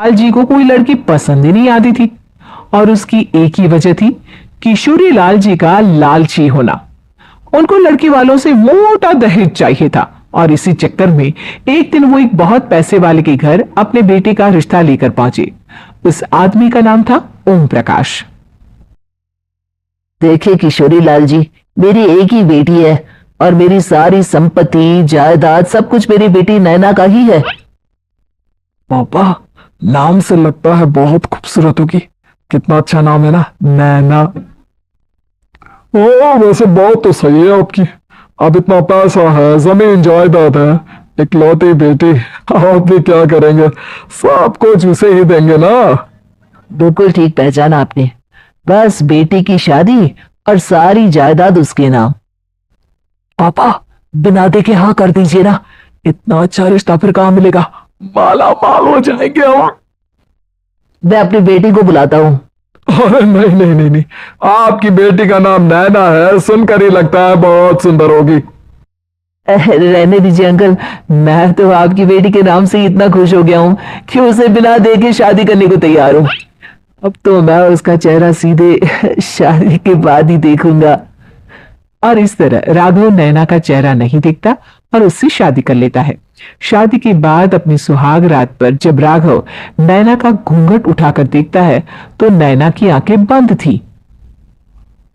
लाल जी को कोई लड़की पसंद ही नहीं आती थी और उसकी एक ही वजह थी, किशोरी लाल जी का लालची होना। उनको लड़की वालों से मोटा दहेज चाहिए था और इसी चक्कर में एक दिन वो एक बहुत पैसे वाले के घर अपने बेटे का रिश्ता लेकर पहुंचे। उस आदमी का नाम था ओम प्रकाश। देखिए किशोरी लाल जी, मेरी एक ही बेटी है और मेरी सारी संपत्ति जायदाद सब कुछ मेरी बेटी नैना का ही है। पापा, नाम से लगता है बहुत खूबसूरत होगी। कितना अच्छा नाम है ना, नैना। ओ वैसे बहुत तो सही है आपकी। अब इतना पैसा है, जमीन जायदाद है, इकलौती बेटी, आप भी क्या करेंगे? सब कुछ उसे ही देंगे ना। बिल्कुल ठीक पहचाना आपने। बस बेटी की शादी और सारी जायदाद उसके नाम। पापा, बिना देखे हाँ कर दीजिए ना। इतना अच्छा रिश्ता फिर कहाँ मिलेगा? माला माल हो जाएंगे हम। मैं अपनी बेटी को बुलाता हूँ। अरे नहीं नहीं नहीं नहीं, आपकी बेटी का नाम नैना है, सुनकर ही लगता है बहुत सुंदर होगी। रहने दीजिए अंकल, मैं तो आपकी बेटी के नाम से ही इतना खुश हो गया हूँ कि उसे बिना देखे शादी करने को तैयार हूँ। अब तो मैं उसका चेहरा सीधे शादी के बाद ही देखूंगा। और इस तरह राघव नैना का चेहरा नहीं देखता और उससे शादी कर लेता है। शादी के बाद अपनी सुहाग रात पर जब राघव नैना का घूंघट उठाकर देखता है तो नैना की आंखें बंद थी।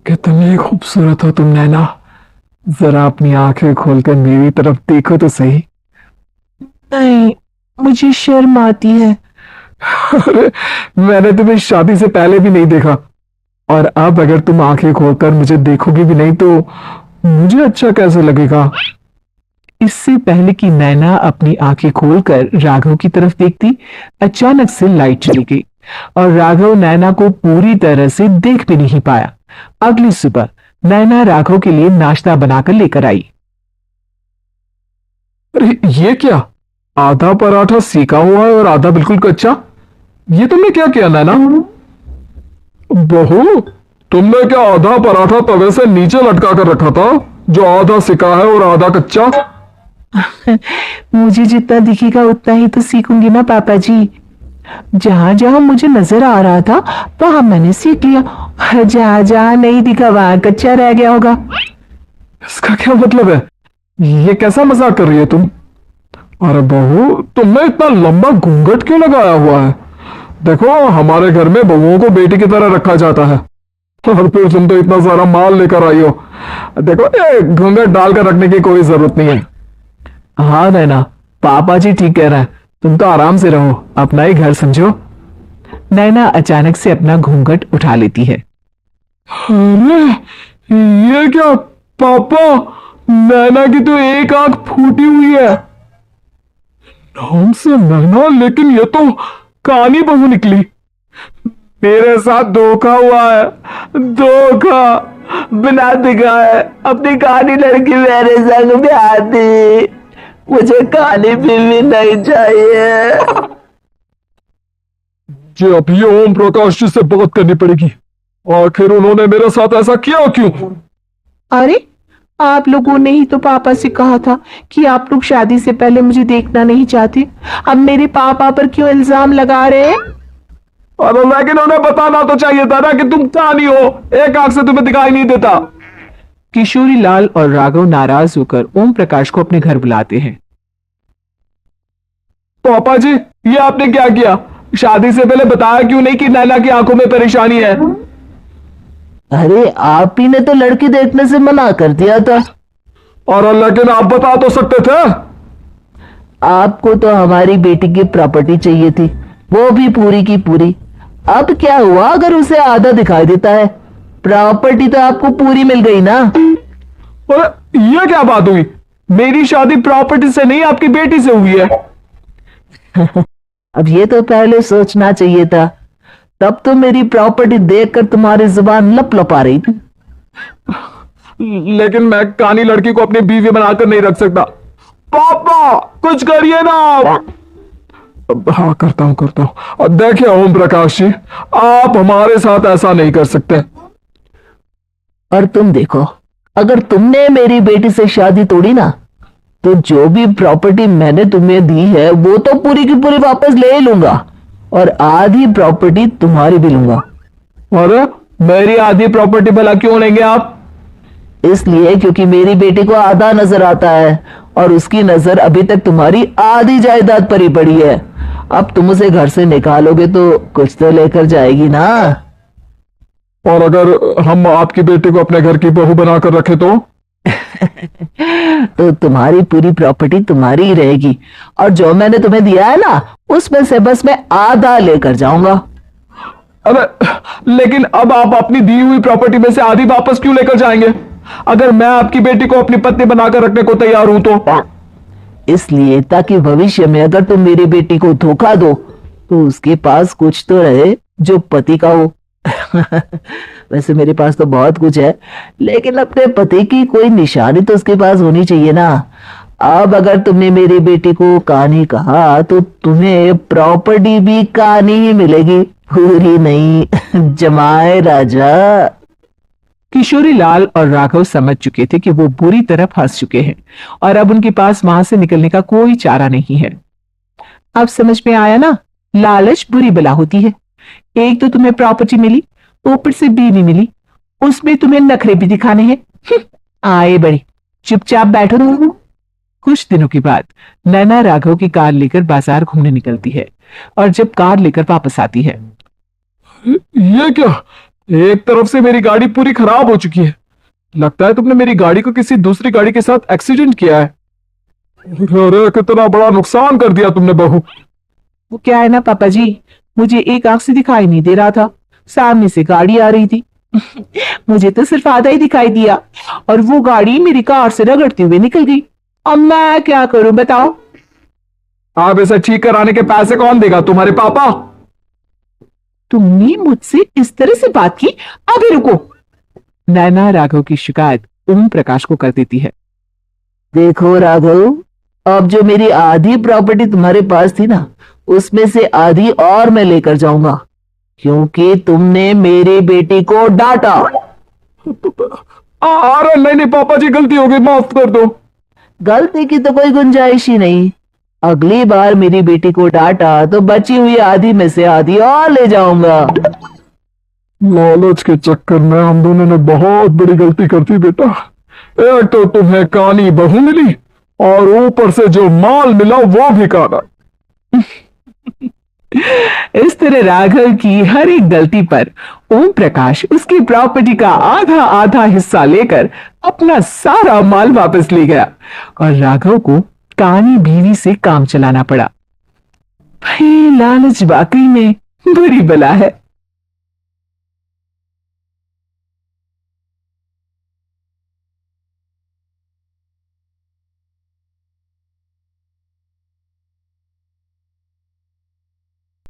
कितनी खूबसूरत हो तुम नैना, जरा अपनी आंखें खोलकर मेरी तरफ देखो तो सही। नहीं, मुझे शर्म आती है। अरे मैंने तुम्हें शादी से पहले भी नहीं देखा और अब अगर तुम आंखें खोलकर मुझे देखोगी भी नहीं तो मुझे अच्छा कैसे लगेगा? इससे पहले कि नैना अपनी आंखें खोलकर राघव की तरफ देखती, अचानक से लाइट चली गई और राघव नैना को पूरी तरह से देख भी नहीं पाया। अगली सुबह नैना राघव के लिए नाश्ता बनाकर लेकर आई। अरे ये क्या, आधा पराठा सेका हुआ है और आधा बिल्कुल कच्चा। ये तुमने क्या किया नैना? बहू, तुमने क्या आधा पराठा तवे से नीचे लटका कर रखा था जो आधा सिका है और आधा कच्चा? मुझे जितना दिखेगा उतना ही तो सीखूंगी ना पापा जी। जहां जहां मुझे नजर आ रहा था वहां मैंने सीख लिया, जहां जहां नहीं दिखा वहां कच्चा रह गया होगा। इसका क्या मतलब है? ये कैसा मजाक कर रही है तुम? अरे बहू, तुमने इतना लंबा घूंघट क्यों लगाया हुआ है? देखो, हमारे घर में बहुओं को बेटी की तरह रखा जाता है और फिर तुम तो इतना सारा माल लेकर आई हो। देखो, ये घूंघट डालकर रखने की कोई जरूरत नहीं है। हाँ नैना, पापा जी ठीक कह रहे हैं, तुम तो आराम से रहो, अपना ही घर समझो। नैना अचानक से अपना घूंघट उठा लेती है। अरे ये क्या पापा, नैना की तो एक आंख फूटी हुई है। नाम से नैना, लेकिन ये तो कानी बहू निकली। मेरे साथ धोखा हुआ है, धोखा। बिना दिखाए अपनी कहानी लड़की मेरे संग ब्याह दी। मुझे कहानी भी नहीं चाहिए। जी अभी ओम प्रकाश जी से बात करनी पड़ेगी। आखिर उन्होंने मेरे साथ ऐसा किया क्यों? अरे आप लोगों ने ही तो पापा से कहा था कि आप लोग शादी से पहले मुझे देखना नहीं चाहते। अब मेरे पापा पर क्यों इल्जाम लगा रहे हैं? अरे लेकिन उन्हें बताना तो चाहिए था ना कि तुम कानी हो, एक आंख से तुम्हें दिखाई नहीं देता। किशोरी लाल और राघव नाराज होकर ओम प्रकाश को अपने घर बुलाते हैं। पापा जी, ये आपने क्या किया? शादी से पहले बताया क्यों नहीं कि नैना की आंखों में परेशानी है? अरे आप ही ने तो लड़की देखने से मना कर दिया था। और लेकिन आप बता तो सकते थे। आपको तो हमारी बेटी की प्रॉपर्टी चाहिए थी, वो भी पूरी की पूरी। अब क्या हुआ अगर उसे आधा दिखाई देता है? प्रॉपर्टी तो आपको पूरी मिल गई ना। अरे ये क्या बात हुई? मेरी शादी प्रॉपर्टी से नहीं, आपकी बेटी से हुई है। अब ये तो पहले सोचना चाहिए था, तब तो मेरी प्रॉपर्टी देखकर तुम्हारी जुबान लप लपा रही थी। लेकिन मैं कानी लड़की को अपनी बीवी बनाकर नहीं रख सकता। पापा कुछ करिए ना। हाँ करता हूं। और देखिए ओम प्रकाश जी, आप हमारे साथ ऐसा नहीं कर सकते। और तुम देखो, अगर तुमने मेरी बेटी से शादी तोड़ी ना, तो जो भी प्रॉपर्टी मैंने तुम्हें दी है वो तो पूरी की पूरी वापस ले ही लूंगा और आधी प्रॉपर्टी तुम्हारी भी लूंगा। अरे मेरी आधी प्रॉपर्टी भला क्यों लेंगे आप? इसलिए क्योंकि मेरी बेटी को आधा नजर आता है और उसकी नजर अभी तक तुम्हारी आधी जायदाद पर ही पड़ी है। अब तुम उसे घर से निकालोगे तो कुछ तो लेकर जाएगी ना। और अगर हम आपकी बेटी को अपने घर की बहू बनाकर रखे तो? तो तुम्हारी पूरी प्रॉपर्टी तुम्हारी ही रहेगी और जो मैंने तुम्हें दिया है ना उसमें से बस मैं आधा लेकर जाऊंगा। अरे लेकिन अब आप अपनी दी हुई प्रॉपर्टी में से आधी वापस क्यों लेकर जाएंगे? अगर मैं आपकी बेटी को अपनी पत्नी बनाकर रखने को तैयार हूं तो? इसलिए ताकि भविष्य में अगर तुम मेरी बेटी को धोखा दो तो उसके पास कुछ तो रहे जो पति का हो। वैसे मेरे पास तो बहुत कुछ है लेकिन अपने पति की कोई निशानी तो उसके पास होनी चाहिए ना। अब अगर तुमने मेरी बेटी को कहानी कहा तो तुम्हें प्रॉपर्टी भी कहानी ही मिलेगी, पूरी नहीं। जमाए राजा। किशोरी लाल और राघव समझ चुके थे कि वो बुरी तरह फंस चुके हैं और अब उनके पास वहां से निकलने का कोई चारा नहीं है। अब समझ में आया ना, लालच बुरी बला होती है। एक तो तुम्हें प्रॉपर्टी मिली, ऊपर से बीवी मिली, उसमें तुम्हें नखरे भी दिखाने हैं। आए बड़े, चुपचाप बैठो तुम। कुछ दिनों के बाद नैना राघव की कार लेकर बाजार घूमने निकलती है और जब कार लेकर वापस आती है, ये क्या? एक तरफ से मेरी गाड़ी पूरी खराब हो चुकी है। लगता है तुमने मेरी गाड़ी को किसी दूसरी गाड़ी के साथ एक्सीडेंट किया है। अरे कितना बड़ा नुकसान कर दिया तुमने बहू। वो क्या है ना पापा जी, मुझे एक आंख से दिखाई नहीं दे रहा था, सामने से गाड़ी आ रही थी। मुझे तो सिर्फ आधा ही दिखाई दिया और वो गाड़ी मेरी कार से रगड़ते हुए निकल गई। अब मैं क्या करूं बताओ? आप इसे ठीक कराने के पैसे कौन देगा? तुम्हारे पापा? तुमने मुझसे इस तरह से बात की? अभी रुको। नैना राघव की शिकायत ओम प्रकाश को कर देती है। देखो राघव, अब जो मेरी आधी प्रॉपर्टी तुम्हारे पास थी ना उसमें से आधी और मैं लेकर जाऊंगा क्योंकि तुमने मेरी बेटी को डांटा। अरे नहीं पापा जी, गलती हो गई, माफ कर दो। गलती की तो कोई गुंजाइश ही नहीं। अगली बार मेरी बेटी को डांटा तो बची हुई आधी में से आधी और ले जाऊंगा। लालच के चक्कर में हम दोनों ने बहुत बड़ी गलती कर दी बेटा। एक तो तुम्हें कानी बहू मिली और ऊपर से जो माल मिला वो भी काना। इस तरह राघव की हर एक गलती पर ओम प्रकाश उसकी प्रॉपर्टी का आधा आधा हिस्सा लेकर अपना सारा माल वापस ले गया और राघव को कानी बीवी से काम चलाना पड़ा। भाई लालच वाकई में बुरी बला है।